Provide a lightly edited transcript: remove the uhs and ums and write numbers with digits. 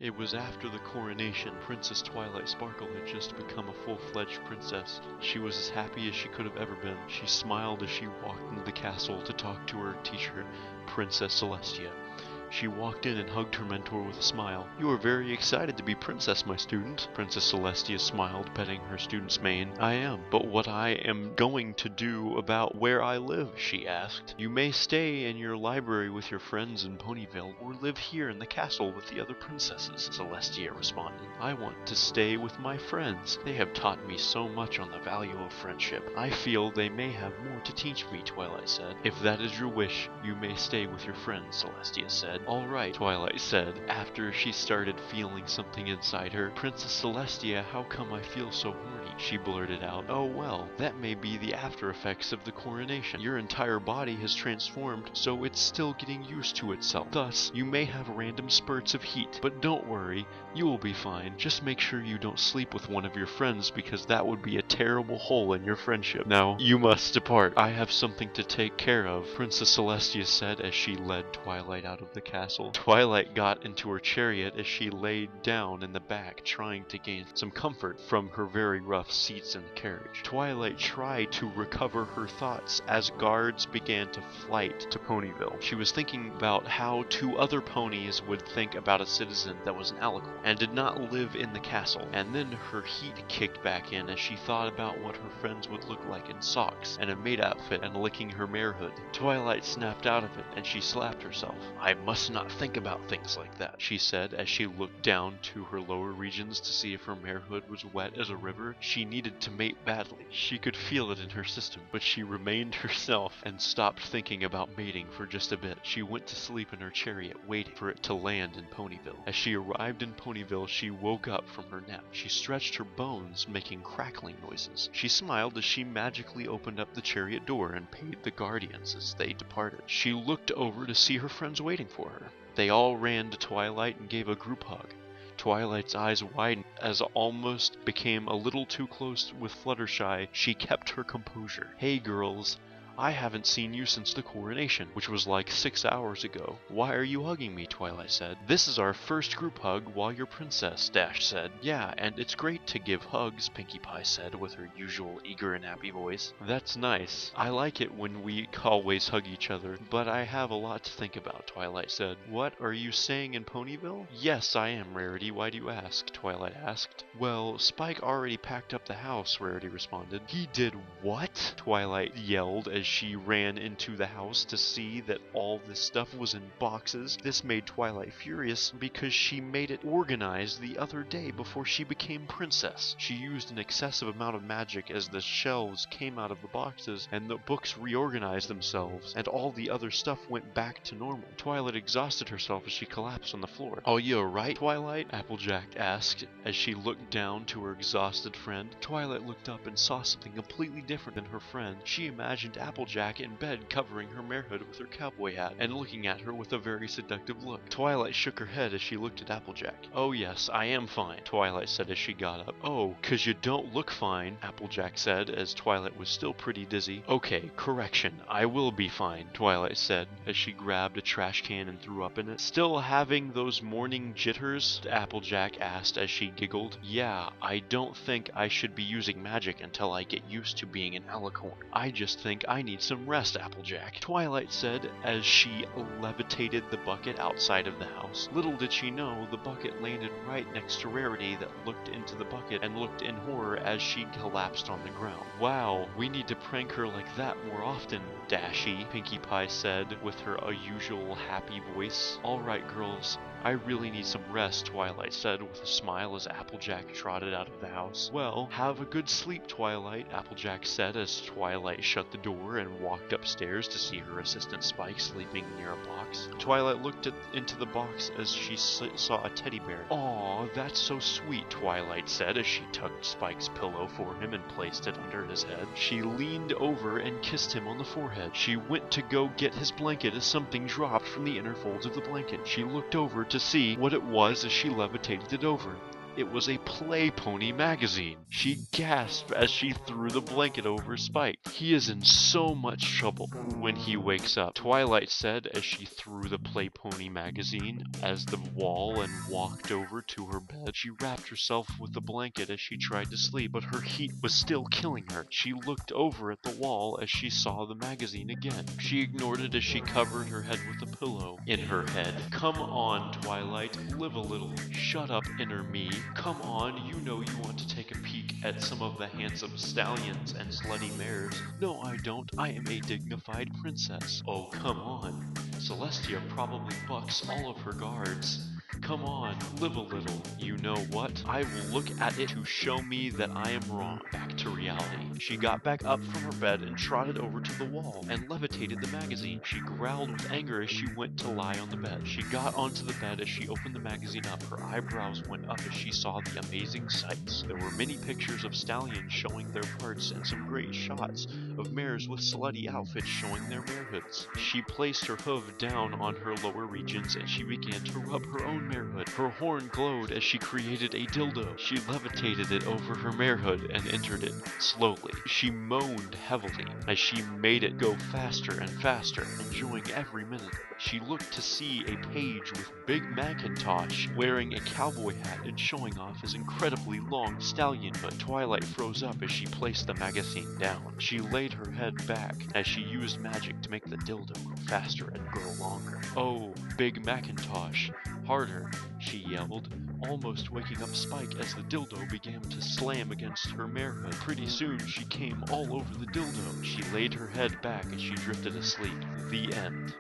It was after the coronation. Princess Twilight Sparkle had just become a full-fledged princess. She was as happy as she could have ever been. She smiled as she walked into the castle to talk to her teacher, Princess Celestia. She walked in and hugged her mentor with a smile. "You are very excited to be princess, my student." Princess Celestia smiled, petting her student's mane. "I am. But what I am going to do about where I live?" she asked. "You may stay in your library with your friends in Ponyville, or live here in the castle with the other princesses," Celestia responded. "I want to stay with my friends. They have taught me so much on the value of friendship. I feel they may have more to teach me," Twilight said. "If that is your wish, you may stay with your friends," Celestia said. "All right," Twilight said, after she started feeling something inside her. "Princess Celestia, how come I feel so horny?" she blurted out. "Oh well, that may be the after effects of the coronation. Your entire body has transformed, so it's still getting used to itself. Thus, you may have random spurts of heat. But don't worry, you will be fine. Just make sure you don't sleep with one of your friends, because that would be a terrible hole in your friendship. Now, you must depart. I have something to take care of," Princess Celestia said as she led Twilight out of the castle. Twilight got into her chariot as she laid down in the back, trying to gain some comfort from her very rough seats in the carriage. Twilight tried to recover her thoughts as guards began to flight to Ponyville. She was thinking about how 2 other ponies would think about a citizen that was an alicorn and did not live in the castle. And then her heat kicked back in as she thought about what her friends would look like in socks and a maid outfit and licking her mare hood. Twilight snapped out of it and she slapped herself. "I must not think about things like that," she said as she looked down to her lower regions to see if her mare hood was wet as a river. She needed to mate badly. She could feel it in her system, but she remained herself and stopped thinking about mating for just a bit. She went to sleep in her chariot, waiting for it to land in Ponyville. As she arrived in Ponyville, she woke up from her nap. She stretched her bones, making crackling noises. She smiled as she magically opened up the chariot door and paid the guardians as they departed. She looked over to see her friends waiting for her. They all ran to Twilight and gave a group hug. Twilight's eyes widened as almost became a little too close with Fluttershy. She kept her composure. "Hey girls, I haven't seen you since the coronation, which was like 6 hours ago. Why are you hugging me?" Twilight said. "This is our first group hug while you're princess," Dash said. "Yeah, and it's great to give hugs," Pinkie Pie said with her usual eager and happy voice. "That's nice. I like it when we always hug each other, but I have a lot to think about," Twilight said. "What, are you staying in Ponyville?" "Yes, I am, Rarity. Why do you ask?" Twilight asked. "Well, Spike already packed up the house," Rarity responded. "He did what?" Twilight yelled as she ran into the house to see that all this stuff was in boxes. This made Twilight furious because she made it organized the other day before she became princess. She used an excessive amount of magic as the shelves came out of the boxes and the books reorganized themselves and all the other stuff went back to normal. Twilight exhausted herself as she collapsed on the floor. "Are you alright, Twilight?" Applejack asked as she looked down to her exhausted friend. Twilight looked up and saw something completely different than her friend. She imagined Applejack in bed covering her mare hood with her cowboy hat and looking at her with a very seductive look. Twilight shook her head as she looked at Applejack. "Oh yes, I am fine," Twilight said as she got up. "Oh, 'cause you don't look fine," Applejack said as Twilight was still pretty dizzy. "Okay, correction, I will be fine," Twilight said as she grabbed a trash can and threw up in it. "Still having those morning jitters?" Applejack asked as she giggled. "Yeah, I don't think I should be using magic until I get used to being an alicorn. I just think I need some rest, Applejack," Twilight said as she levitated the bucket outside of the house. Little did she know the bucket landed right next to Rarity that looked into the bucket and looked in horror as she collapsed on the ground. "Wow, we need to prank her like that more often, Dashy," Pinkie Pie said with her usual happy voice. "Alright girls, I really need some rest," Twilight said with a smile as Applejack trotted out of the house. "Well, have a good sleep, Twilight," Applejack said as Twilight shut the door and walked upstairs to see her assistant Spike sleeping near a box. Twilight looked into the box as she saw a teddy bear. "Aw, that's so sweet," Twilight said as she tucked Spike's pillow for him and placed it under his head. She leaned over and kissed him on the forehead. She went to go get his blanket as something dropped from the inner folds of the blanket. She looked over to see what it was as she levitated it over. It was a Play Pony magazine. She gasped as she threw the blanket over Spike. He is in so much trouble when he wakes up, Twilight said as she threw the Play Pony magazine as the wall and walked over to her bed. She wrapped herself with the blanket as she tried to sleep, but her heat was still killing her. She looked over at the wall as she saw the magazine again. She ignored it as she covered her head with a pillow. In her head, come on, Twilight, live a little. Shut up, inner me. Come on, you know you want to take a peek at some of the handsome stallions and slutty mares. No, I don't. I am a dignified princess. Oh, come on. Celestia probably bucks all of her guards. Come on, live a little. You know what? I will look at it to show me that I am wrong. Back to reality. She got back up from her bed and trotted over to the wall and levitated the magazine. She growled with anger as she went to lie on the bed. She got onto the bed as she opened the magazine up. Her eyebrows went up as she saw the amazing sights. There were many pictures of stallions showing their parts and some great shots of mares with slutty outfits showing their marehoods. She placed her hoof down on her lower regions and she began to rub her own marehood. Her horn glowed as she created a dildo. She levitated it over her marehood and entered it slowly. She moaned heavily as she made it go faster and faster, enjoying every minute. She looked to see a page with Big Macintosh wearing a cowboy hat and showing off his incredibly long stallion hood. Twilight froze up as she placed the magazine down. She laid her head back as she used magic to make the dildo go faster and grow longer. Oh, Big Macintosh, harder, she yelled, almost waking up Spike as the dildo began to slam against her marehood. Pretty soon she came all over the dildo. She laid her head back as she drifted asleep. The end.